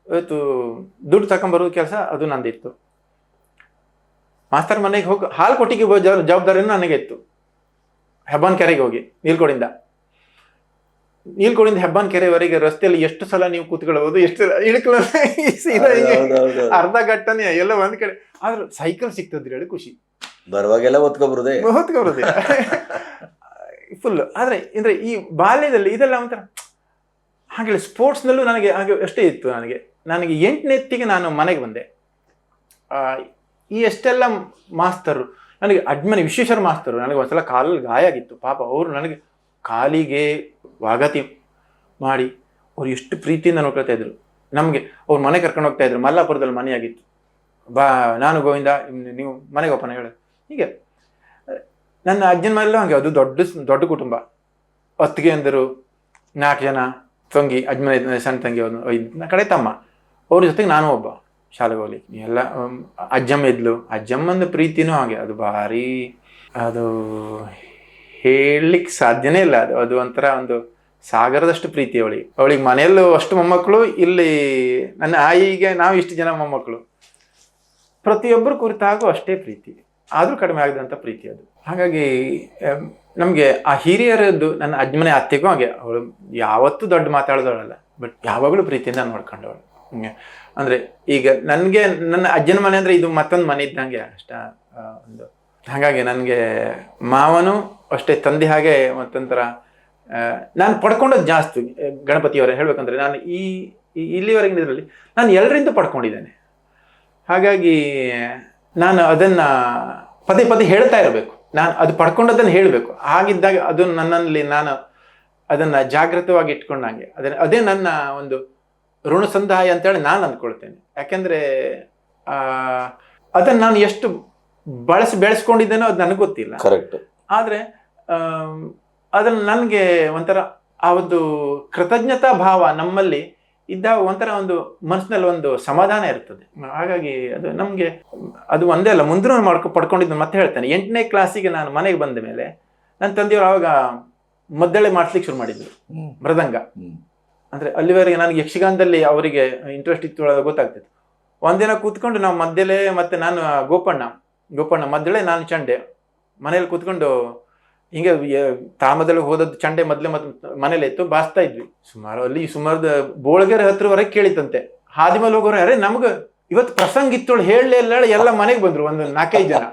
ಇವತ್ತು ದುಡ್ಡು ತಕೊಂಬರೋದು ಕೆಲಸ ಅದು ನಂದಿತ್ತು. ಮಾಸ್ತರ್ ಮನೆಗೆ ಹೋಗಿ ಹಾಲು ಕೊಟ್ಟಿಗೆ ಜವಾಬ್ದಾರಿನೂ ನನಗೆ ಇತ್ತು. ಹೆಬ್ಬಾನ್ ಕೆರೆಗೆ ಹೋಗಿ ನೀಲ್ಕೋಡಿಂದ ಹೆಬ್ಬಾನ್ ಕೆರೆವರೆಗೆ ರಸ್ತೆಯಲ್ಲಿ ಎಷ್ಟು ಸಲ ನೀವು ಕೂತ್ಕೊಳ್ಳಬಹುದು, ಎಷ್ಟು ಸಲ ಅರ್ಧ ಗಟ್ಟನೆ ಎಲ್ಲ ಒಂದ್ ಕಡೆ. ಆದ್ರೂ ಸೈಕಲ್ ಸಿಕ್ತದ್ರಿ ಹೇಳಿ ಖುಷಿ. ಬರುವಾಗೆಲ್ಲ ಹೊತ್ಕೊಬರುದೇ. ಫುಲ್. ಆದರೆ ಅಂದರೆ ಈ ಬಾಲ್ಯದಲ್ಲಿ ಇದೆಲ್ಲ ಒಂಥರ ಹಾಗೆ. ಸ್ಪೋರ್ಟ್ಸ್ನಲ್ಲೂ ನನಗೆ ಹಾಗೆ ಅಷ್ಟೇ ಇತ್ತು. ನನಗೆ 8ನೇತ್ತಿಗೆ ನಾನು ಮನೆಗೆ ಬಂದೆ. ಈ ಎಷ್ಟೆಲ್ಲ ಮಾಸ್ತರು ನನಗೆ ಅಜ್ಮನೆ ವಿಶ್ವೇಶ್ವರ ಮಾಸ್ತರು ನನಗೆ ಒಂದ್ಸಲ ಕಾಲಲ್ಲಿ ಗಾಯ ಆಗಿತ್ತು ಪಾಪ. ಅವರು ನನಗೆ ಕಾಲಿಗೆ ವಾಗತಿ ಮಾಡಿ ಅವ್ರು ಎಷ್ಟು ಪ್ರೀತಿಯಿಂದ ನೋಡ್ಕೊಳ್ತಾ ಇದ್ರು. ನಮಗೆ ಅವ್ರು ಮನೆ ಕರ್ಕೊಂಡು ಹೋಗ್ತಾ ಇದ್ರು. ಮಲ್ಲಾಪುರದಲ್ಲಿ ಮನೆ ಆಗಿತ್ತು. ನಾನು ಗೋವಿಂದ ನೀವು ಮನೆಗೆ ಒಪ್ಪನ ಹೇಳೋದು. ಹೀಗೆ ನನ್ನ ಅಜ್ಜನ ಮನೆಯಲ್ಲೂ ಹಾಗೆ. ಅದು ದೊಡ್ಡ ಕುಟುಂಬ. ಅತ್ತಿಗೆ ಅಂದರು 4 ಜನ, ತಂಗಿ, ಅಜ್ಮನೆ ಸಣ್ಣ ತಂಗಿ, 5 ಕಡೆ ತಮ್ಮ, ಅವ್ರ ಜೊತೆಗೆ ನಾನು ಒಬ್ಬ ಶಾಲೆಗೆ ಹೋಗ್ಲಿ ಎಲ್ಲ. ಅಜ್ಜಮ್ಮ ಇದ್ಲು. ಅಜ್ಜಮ್ಮಂದು ಪ್ರೀತಿನೂ ಹಾಗೆ, ಅದು ಭಾರಿ, ಅದು ಹೇಳಲಿಕ್ಕೆ ಸಾಧ್ಯನೇ ಇಲ್ಲ. ಅದು ಒಂಥರ ಒಂದು ಸಾಗರದಷ್ಟು ಪ್ರೀತಿ ಅವಳಿಗೆ ಮನೆಯಲ್ಲೂ ಅಷ್ಟು ಮೊಮ್ಮಕ್ಕಳು, ಇಲ್ಲಿ ನನ್ನ ಆಯಿಗೆ ನಾವು ಇಷ್ಟು ಜನ ಮೊಮ್ಮಕ್ಕಳು. ಪ್ರತಿಯೊಬ್ಬರು ಕುರಿತಾಗೂ ಅಷ್ಟೇ ಪ್ರೀತಿ, ಆದರೂ ಕಡಿಮೆ ಆಗದಂಥ ಪ್ರೀತಿ ಅದು. ಹಾಗಾಗಿ ನಮಗೆ ಆ ಹಿರಿಯರದ್ದು, ನನ್ನ ಅಜ್ಮನೆ ಅತ್ತೆಗೂ ಹಾಗೆ, ಅವಳು ಯಾವತ್ತೂ ದೊಡ್ಡ ಮಾತಾಡೋದವಳಲ್ಲ, ಬಟ್ ಯಾವಾಗಲೂ ಪ್ರೀತಿಯಿಂದ ನೋಡ್ಕೊಂಡವಳು. ಅಂದರೆ ಈಗ ನನಗೆ ನನ್ನ ಅಜ್ಜನ ಮನೆ ಅಂದರೆ ಇದು ಮತ್ತೊಂದು ಮನೆ ಇದ್ದಂಗೆ ಅಷ್ಟ ಒಂದು. ಹಾಗಾಗಿ ನನಗೆ ಮಾವನು ಅಷ್ಟೇ, ತಂದೆ ಹಾಗೆ ಮತ್ತೊಂಥರ. ನಾನು ಪಡ್ಕೊಂಡದ್ದು ಜಾಸ್ತಿ ಗಣಪತಿಯವರೇ ಹೇಳ್ಬೇಕಂದ್ರೆ. ನಾನು ಇಲ್ಲಿವರೆಗಿನ ಇದರಲ್ಲಿ ನಾನು ಎಲ್ಲರಿಂದ ಪಡ್ಕೊಂಡಿದ್ದೇನೆ. ಹಾಗಾಗಿ ನಾನು ಅದನ್ನು ಪದೇ ಪದೇ ಹೇಳ್ತಾ ಇರಬೇಕು. ನಾನು ಅದು ಪಡ್ಕೊಂಡದನ್ನು ಹೇಳಬೇಕು. ಹಾಗಿದ್ದಾಗ ಅದು ನನ್ನಲ್ಲಿ ನಾನು ಅದನ್ನು ಜಾಗೃತವಾಗಿ ಇಟ್ಕೊಂಡಂಗೆ ಅದೇ ನನ್ನ ಒಂದು ಋಣ ಸಂದಾಯ ಅಂತೇಳಿ ನಾನು ಅಂದ್ಕೊಳ್ತೇನೆ. ಯಾಕೆಂದರೆ ಅದನ್ನು ನಾನು ಎಷ್ಟು ಬೆಳೆಸ್ಕೊಂಡಿದ್ದೇನೋ ಅದು ನನಗೆ ಗೊತ್ತಿಲ್ಲ. ಕರೆಕ್ಟ್. ಆದರೆ ಅದನ್ನು ನನಗೆ ಒಂಥರ ಆ ಒಂದು ಕೃತಜ್ಞತಾ ಭಾವ ನಮ್ಮಲ್ಲಿ ಇದ್ದಾಗ ಒಂಥರ ಒಂದು ಮನಸ್ಸಿನಲ್ಲಿ ಒಂದು ಸಮಾಧಾನ ಇರ್ತದೆ. ಹಾಗಾಗಿ ಅದು ನಮಗೆ ಅದು ಒಂದೇ ಅಲ್ಲ, ಮುಂದೂ ಪಡ್ಕೊಂಡಿದ್ದು. ಮತ್ತೆ ಹೇಳ್ತೇನೆ, 8ನೇ ಕ್ಲಾಸಿಗೆ ನಾನು ಮನೆಗೆ ಬಂದ ಮೇಲೆ ನನ್ನ ತಂದೆಯವರು ಆವಾಗ ಮದ್ದಳೆ ಮಾಡಿಸ್ಲಿಕ್ಕೆ ಶುರು ಮಾಡಿದ್ರು, ಮೃದಂಗ. ಅಂದರೆ ಅಲ್ಲಿವರೆಗೆ ನನಗೆ ಯಕ್ಷಗಾನದಲ್ಲಿ ಅವರಿಗೆ ಇಂಟ್ರೆಸ್ಟ್ ಇತ್ತು ಗೊತ್ತಾಗ್ತಿತ್ತು. ಒಂದಿನ ಕೂತ್ಕೊಂಡು ನಾವು ಮದ್ದಳೆ, ಮತ್ತು ನಾನು ಗೋಪಣ್ಣ ಮದ್ದಳೆ, ನಾನು ಚಂಡೆ ಮನೇಲಿ ಕೂತ್ಕೊಂಡು ಹಿಂಗೆ ತಾಮದಲ್ಲಿ ಹೋದದ್ದು ಚಂಡೆ ಮೊದಲೇ ಮನೇಲಿ ಇತ್ತು, ಬಾಸ್ತಾ ಇದ್ವಿ. ಸುಮಾರು ಬೋಳಗೆರೆ ಹತ್ರವರೆಗೆ ಕೇಳಿತಂತೆ. ಹಾದಿ ಮೇಲೆ ಹೋಗೋರು, ಅರೆ ನಮ್ಗೆ ಇವತ್ತು ಪ್ರಸಂಗ ಇತ್ತೋಳು ಹೇಳಲೇ ಇಲ್ಲ, ಎಲ್ಲ ಮನೆಗೆ ಬಂದ್ರು, ಒಂದು 4-5 ಜನ.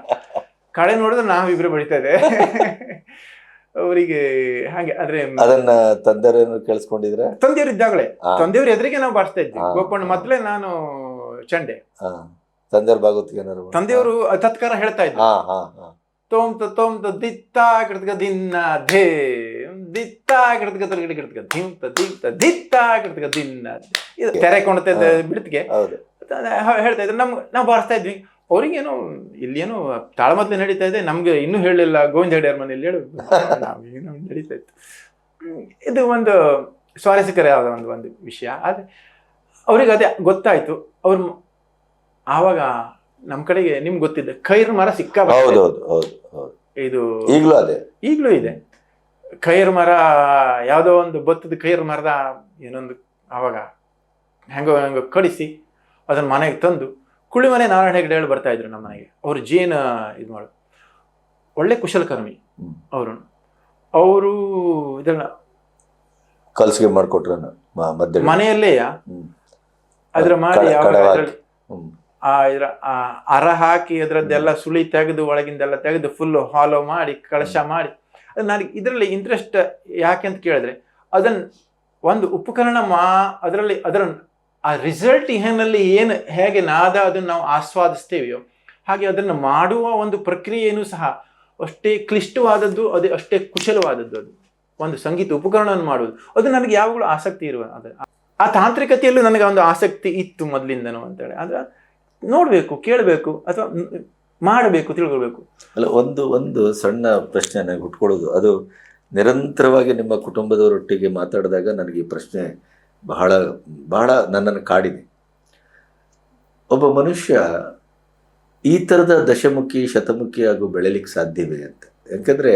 ಕಡೆ ನೋಡಿದ್ರೆ ನಾವಿಬ್ರು ಬಡಿತಾ ಇದೆ ಅವರಿಗೆ ಹಾಗೆ. ಆದ್ರೆ ಅದನ್ನ ತಂದೆಯವರು ಕೇಳಿಸ್ಕೊಂಡಿದ್ರೆ, ತಂದೆಯವರು ಇದ್ದಾಗಲೇ ತಂದೆಯವ್ರ ಎದುರಿಗೆ ನಾವು ಬಾರಿಸ್ತಾ ಇದ್ವಿ. ಗೋಪಣ್ಣ ಮೊದಲೇ, ನಾನು ಚಂಡೆ. ತಂದೆಯವರು ತತ್ಕಾರ ಹೇಳ್ತಾ ಇದ್ರು. ತೋಮ್ತ ದಿತ್ತಾ ಕಿಡ್ತಕ ದಿನ್ನ ಧೇ ದಿತ್ತಾ ಕಿಡ್ತಕ ತಲಗಿಡ ಕಿಡ್ತಕ ಧಿಂತ ದಿತ್ತ ದಿತ್ತಾ ಕಿಡ್ತಕ ದಿನ್ನ. ಇದು ತೆರೆ ಕೊಂಡ್ತಾ ಬಿಡ್ತಿಗೆ ಹೇಳ್ತಾ ಇದ್ರು. ನಾವು ಬಾರಿಸ್ತಾ ಇದ್ವಿ. ಅವ್ರಿಗೇನು ಇಲ್ಲೇನು ತಾಳಮದ್ಲೆ ನಡೀತಾ ಇದೆ, ನಮ್ಗೆ ಇನ್ನೂ ಹೇಳಲಿಲ್ಲ. ಗೋವಿಂದ ಹೆಗಡೆಯವ್ರ ಮನೇಲಿ ಹೇಳು ನಡೀತಾ ಇತ್ತು. ಇದು ಒಂದು ಸ್ವಾರಸ್ಯಕರವಾದ ಒಂದು ವಿಷಯ. ಆದರೆ ಅವ್ರಿಗೆ ಅದೇ ಗೊತ್ತಾಯ್ತು. ಅವ್ರು ಆವಾಗ ನಮ್ಮ ಕಡೆಗೆ ನಿಮ್ಗೆ ಗೊತ್ತಿದೆ, ಖೈರ್ ಮರ ಸಿಕ್ಕಾಬಾರ್ದು. ಇದು ಈಗಲೂ ಇದೆ ಖೈರ್ ಮರ. ಯಾವುದೋ ಒಂದು ಬತ್ತದ ಖೈರ್ ಮರದ ಏನೊಂದು ಆವಾಗ ಹೆಂಗೋ ಕಡಿಸಿ ಅದನ್ನ ಮನೆಗೆ ತಂದು ಕುಳಿಮನೆ ನಾರಾಯಣ ಹೆಗಡೆ ಹೇಳಿ ಬರ್ತಾ ಇದ್ರು ನಮ್ಮ ಮನೆಗೆ. ಅವ್ರು ಜೇನು ಇದು ಮಾಡು, ಒಳ್ಳೆ ಕುಶಲಕರ್ಮಿ ಅವರು. ಇದನ್ನ ಕಲ್ಸಿಗೆ ಮಾಡಿಕೊಟ್ರ ಮನೆಯಲ್ಲೇ ಅದ್ರ ಮಾಡಿ ಅರ ಹಾಕಿ ಅದ್ರದ್ದೆಲ್ಲ ಸುಳಿ ತೆಗೆದು ಒಳಗಿಂದೆಲ್ಲ ತೆಗೆದು ಫುಲ್ ಹಾಲೋ ಮಾಡಿ ಕಳಶ ಮಾಡಿ. ಅದು ನನಗೆ ಇದರಲ್ಲಿ ಇಂಟ್ರೆಸ್ಟ್ ಯಾಕೆ ಅಂತ ಕೇಳಿದ್ರೆ, ಅದನ್ನ ಒಂದು ಉಪಕರಣ ಅದರಲ್ಲಿ ಅದರ ಆ ರಿಸಲ್ಟ್ ಏನು ಹೇಗೆ ನಾದ ಅದನ್ನು ನಾವು ಆಸ್ವಾದಿಸ್ತೇವೆಯೋ ಹಾಗೆ ಅದನ್ನು ಮಾಡುವ ಒಂದು ಪ್ರಕ್ರಿಯೆಯೂ ಸಹ ಅಷ್ಟೇ ಕ್ಲಿಷ್ಟವಾದದ್ದು, ಅಷ್ಟೇ ಕುಶಲವಾದದ್ದು. ಅದು ಒಂದು ಸಂಗೀತ ಉಪಕರಣವನ್ನು ಮಾಡುವುದು, ಅದು ನನಗೆ ಯಾವಾಗಲೂ ಆಸಕ್ತಿ ಇರುವ ಆ ತಾಂತ್ರಿಕತೆಯಲ್ಲೂ ನನಗೆ ಒಂದು ಆಸಕ್ತಿ ಇತ್ತು ಮೊದಲಿಂದನೂ ಅಂತೇಳಿ. ಆದ್ರೆ ನೋಡಬೇಕು, ಕೇಳಬೇಕು, ಅಥವಾ ಮಾಡಬೇಕು, ತಿಳ್ಕೊಳ್ಬೇಕು. ಅಲ್ಲ, ಒಂದು ಸಣ್ಣ ಪ್ರಶ್ನೆ ನನಗೆ ಹುಟ್ಕೊಳ್ಳೋದು, ಅದು ನಿರಂತರವಾಗಿ ನಿಮ್ಮ ಕುಟುಂಬದವರೊಟ್ಟಿಗೆ ಮಾತಾಡಿದಾಗ ನನಗೆ ಈ ಪ್ರಶ್ನೆ ಬಹಳ ಬಹಳ ನನ್ನನ್ನು ಕಾಡಿದೆ. ಒಬ್ಬ ಮನುಷ್ಯ ಈ ಥರದ ದಶಮುಖಿ ಶತಮುಖಿ ಹಾಗೂ ಬೆಳೆಯಲಿಕ್ಕೆ ಸಾಧ್ಯವೇ ಅಂತ. ಯಾಕಂದರೆ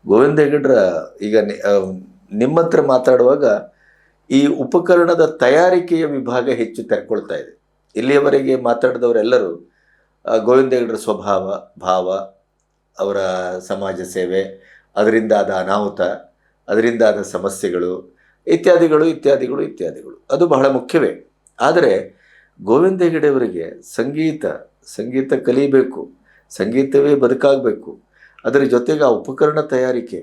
ಗೋವಿಂದ ಹೆಗಡ್ರ ಈಗ ನಿಮ್ಮ ಹತ್ರ ಮಾತಾಡುವಾಗ ಈ ಉಪಕರಣದ ತಯಾರಿಕೆಯ ವಿಭಾಗ ಹೆಚ್ಚು ತೆರ್ಕೊಳ್ತಾ ಇದೆ. ಇಲ್ಲಿಯವರೆಗೆ ಮಾತಾಡಿದವರೆಲ್ಲರೂ ಗೋವಿಂದ ಹೆಗಡ್ರ ಸ್ವಭಾವ, ಭಾವ, ಅವರ ಸಮಾಜ ಸೇವೆ, ಅದರಿಂದ ಆದ ಅನಾಹುತ, ಅದರಿಂದ ಆದ ಸಮಸ್ಯೆಗಳು ಇತ್ಯಾದಿಗಳು ಇತ್ಯಾದಿಗಳು ಇತ್ಯಾದಿಗಳು ಅದು ಬಹಳ ಮುಖ್ಯವೇ. ಆದರೆ ಗೋವಿಂದ ಹೆಗಡೆಯವರಿಗೆ ಸಂಗೀತ ಕಲಿಬೇಕು, ಸಂಗೀತವೇ ಬದುಕಾಗಬೇಕು, ಅದರ ಜೊತೆಗೆ ಆ ಉಪಕರಣ ತಯಾರಿಕೆ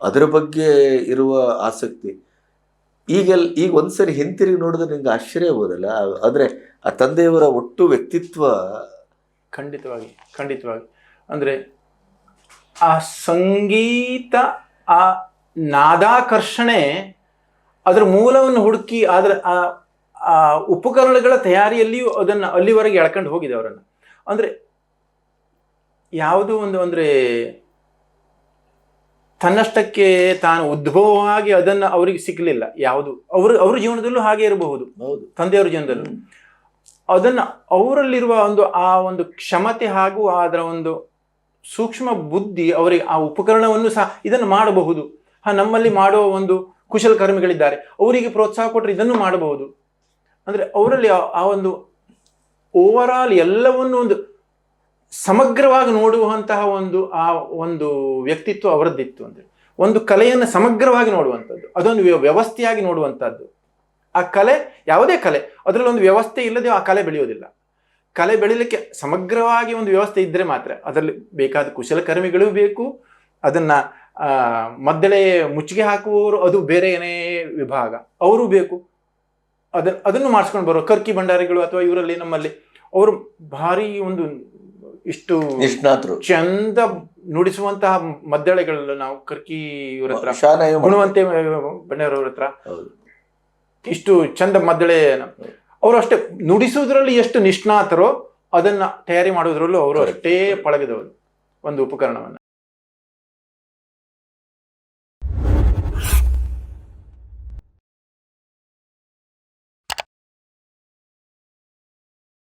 ಅದರ ಬಗ್ಗೆ ಇರುವ ಆಸಕ್ತಿ. ಈಗ ಒಂದ್ಸರಿ ಹಿಂತಿರುಗಿ ನೋಡಿದ್ರೆ ನಿಂಗೆ ಆಶ್ಚರ್ಯ ಆಗೋದಲ್ಲ, ಆದರೆ ಆ ತಂದೆಯವರ ಒಟ್ಟು ವ್ಯಕ್ತಿತ್ವ. ಖಂಡಿತವಾಗಿ ಅಂದರೆ ಆ ಸಂಗೀತ, ಆ ನಾದಾಕರ್ಷಣೆ, ಅದರ ಮೂಲವನ್ನು ಹುಡುಕಿ ಅದರ ಆ ಉಪಕರಣಗಳ ತಯಾರಿಯಲ್ಲಿಯೂ ಅದನ್ನು ಅಲ್ಲಿವರೆಗೆ ಎಳ್ಕೊಂಡು ಹೋಗಿದೆ ಅವರನ್ನು. ಅಂದರೆ ಯಾವುದೋ ಒಂದು ಅಂದರೆ ತನ್ನಷ್ಟಕ್ಕೆ ತಾನು ಉದ್ಭವವಾಗಿ ಅದನ್ನು ಅವರಿಗೆ ಸಿಗಲಿಲ್ಲ ಯಾವುದು. ಅವ್ರ ಜೀವನದಲ್ಲೂ ಹಾಗೆ ಇರಬಹುದು, ತಂದೆಯವರ ಜೀವನದಲ್ಲೂ ಅದನ್ನು ಅವರಲ್ಲಿರುವ ಆ ಒಂದು ಕ್ಷಮತೆ ಹಾಗೂ ಅದರ ಒಂದು ಸೂಕ್ಷ್ಮ ಬುದ್ಧಿ ಅವರಿಗೆ ಆ ಉಪಕರಣವನ್ನು ಸಹ ಇದನ್ನು ಮಾಡಬಹುದು, ನಮ್ಮಲ್ಲಿ ಮಾಡುವ ಒಂದು ಕುಶಲಕರ್ಮಿಗಳಿದ್ದಾರೆ, ಅವರಿಗೆ ಪ್ರೋತ್ಸಾಹ ಕೊಟ್ಟರೆ ಇದನ್ನು ಮಾಡಬಹುದು. ಅಂದರೆ ಅವರಲ್ಲಿ ಆ ಒಂದು ಓವರ್ ಆಲ್ ಎಲ್ಲವನ್ನು ಒಂದು ಸಮಗ್ರವಾಗಿ ನೋಡುವಂತಹ ಆ ಒಂದು ವ್ಯಕ್ತಿತ್ವ ಅವರದ್ದಿತ್ತು. ಅಂದರೆ ಒಂದು ಕಲೆಯನ್ನು ಸಮಗ್ರವಾಗಿ ನೋಡುವಂಥದ್ದು, ಅದೊಂದು ವ್ಯವಸ್ಥೆಯಾಗಿ ನೋಡುವಂಥದ್ದು. ಆ ಕಲೆ, ಯಾವುದೇ ಕಲೆ, ಅದರಲ್ಲಿ ಒಂದು ವ್ಯವಸ್ಥೆ ಇಲ್ಲದೆ ಆ ಕಲೆ ಬೆಳೆಯೋದಿಲ್ಲ. ಕಲೆ ಬೆಳೀಲಿಕ್ಕೆ ಸಮಗ್ರವಾಗಿ ಒಂದು ವ್ಯವಸ್ಥೆ ಇದ್ದರೆ ಮಾತ್ರ. ಅದರಲ್ಲಿ ಬೇಕಾದ ಕುಶಲಕರ್ಮಿಗಳು ಬೇಕು, ಅದನ್ನು ಮದ್ದಳೆ ಮುಚ್ಚಿಗೆ ಹಾಕುವವರು ಅದು ಬೇರೆಯೇ ವಿಭಾಗ, ಅವರು ಬೇಕು. ಅದನ್ನು ಮಾಡಿಸ್ಕೊಂಡು ಬರೋ ಕರ್ಕಿ ಭಂಡಾರಿಗಳು ಅಥವಾ ಇವರಲ್ಲಿ ನಮ್ಮಲ್ಲಿ ಅವರು ಭಾರಿ ಒಂದು ಇಷ್ಟು ನಿಷ್ಣಾತರು, ಚಂದ ನುಡಿಸುವಂತಹ ಮದ್ದಳೆಗಳು ನಾವು ಕರ್ಕಿ ಇವರ ಹತ್ರ, ಗುಣವಂತೆ ಬಣ್ಣರವ್ರ ಹತ್ರ ಇಷ್ಟು ಚಂದ ಮದ್ದಳೆ, ಅವರು ಅಷ್ಟೇ ನುಡಿಸುವುದರಲ್ಲಿ ಎಷ್ಟು ನಿಷ್ಣಾತರೋ ಅದನ್ನ ತಯಾರಿ ಮಾಡೋದ್ರಲ್ಲೂ ಅವರು ಅಷ್ಟೇ ಪಳಗಿದವರು ಒಂದು ಉಪಕರಣವನ್ನ.